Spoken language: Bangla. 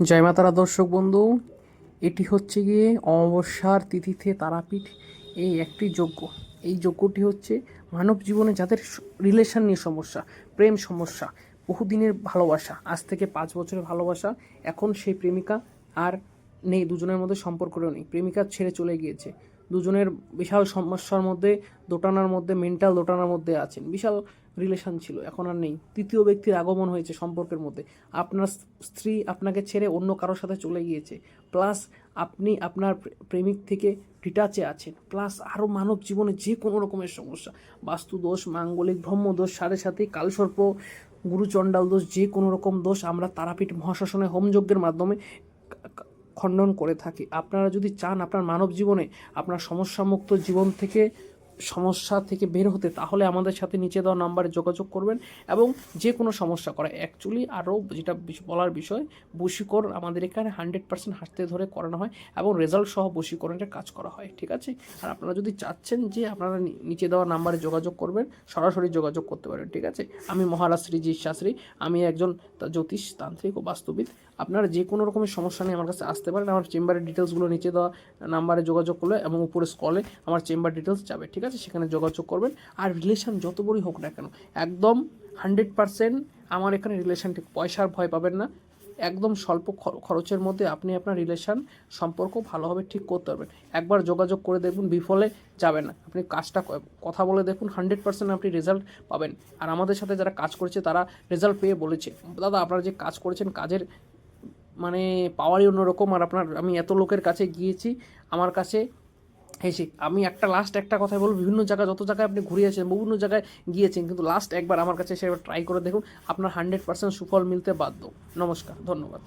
জয় মা তারা দর্শক বন্ধু, এটি হচ্ছে গিয়ে অমাবস্যার তিথিতে তারাপীঠ এই একটি যজ্ঞ। এই যজ্ঞটি হচ্ছে মানব জীবনে যাদের রিলেশন নিয়ে সমস্যা, প্রেম সমস্যা, বহুদিনের ভালোবাসা, আজ থেকে 5 বছরের ভালোবাসা, এখন সেই প্রেমিকা আর নেই, দুজনের মধ্যে সম্পর্কও নেই, প্রেমিকা ছেড়ে চলে গিয়েছে, দুজনের বিশাল সমস্যার মধ্যে, দোটানার মধ্যে, মেন্টাল দোটানার মধ্যে আছেন, বিশাল রিলেশন ছিল, এখন আর নেই, তৃতীয় ব্যক্তির আগমন হয়েছে সম্পর্কের মধ্যে, আপনার স্ত্রী আপনাকে ছেড়ে অন্য কারোর সাথে চলে গিয়েছে, প্লাস আপনি আপনার প্রেমিক থেকে ডিটাচে আছেন, প্লাস আরও মানব জীবনে যে কোনো রকমের সমস্যা, বাস্তু দোষ, মাঙ্গলিক ব্রহ্মদোষ, সাড়ে সাথে কালসর্প, গুরুচণ্ডাল দোষ, যে কোনো রকম দোষ আমরা তারাপীঠ মহাশ্মশানে হোমযজ্ঞের মাধ্যমে খণ্ডন করে থাকি। আপনারা যদি চান আপনার মানব জীবনে আপনার সমস্যামুক্ত জীবন থেকে, সমস্যা থেকে বের হতে, তাহলে আমাদের সাথে নিচে দেওয়া নাম্বারে যোগাযোগ করবেন এবং যে কোনো সমস্যা করে অ্যাকচুয়ালি আরও যেটা বলার বিষয়, বশীকরণ আমাদের এখানে 100% হাতে ধরে করানো হয় এবং রেজাল্ট সহ বশীকরণের কাজ করা হয়, ঠিক আছে। আর আপনারা যদি চাচ্ছেন যে আপনারা নিচে দেওয়া নাম্বারে যোগাযোগ করবেন, সরাসরি যোগাযোগ করতে পারেন, ঠিক আছে। আমি মহারাজ শ্রীজি শাস্ত্রী, আমি একজন জ্যোতিষ তান্ত্রিক ও বাস্তুবিদ। আপনারা যে কোনো রকমের সমস্যা নিয়ে আমার কাছে আসতে পারেন। আমার চেম্বারের ডিটেলসগুলো নিচে দেওয়া নাম্বারে যোগাযোগ করলে এবং উপরে স্ক্রলে আমার চেম্বার ডিটেলস যাবে, ঠিক আছে, সেখানে যোগাযোগ করবেন। আর রিলেশন যত বড়ই হোক না কেন, একদম 100% আমার এখানে রিলেশনটি, পয়সার ভয় পাবেন না, একদম স্বল্প খরচের মধ্যে আপনি আপনার রিলেশন সম্পর্ক ভালোভাবে ঠিক করতে পারবেন। একবার যোগাযোগ করে দেখুন, বিফলে যাবে না, আপনি কাজটা কথা বলে দেখুন, 100% আপনি রেজাল্ট পাবেন। আর আমাদের সাথে যারা কাজ করেছে তারা রেজাল্ট পেয়ে বলেছে, দাদা আপনারা যে কাজ করেছেন, কাজের মানে পাওয়ারই অন্যরকম। আর আমি এত লোকের কাছে গিয়েছি, আমার কাছে হেসে আমি লাস্ট একটা কথাই বলবো, বিভিন্ন জায়গায় যত জায়গায় আপনি ঘুরিয়েছেন, বিভিন্ন জায়গায় গিয়েছেন, কিন্তু লাস্ট একবার আমার কাছে এসে ট্রাই করে দেখুন, আপনার 100% সুফল মিলতে বাধ্য। নমস্কার, ধন্যবাদ।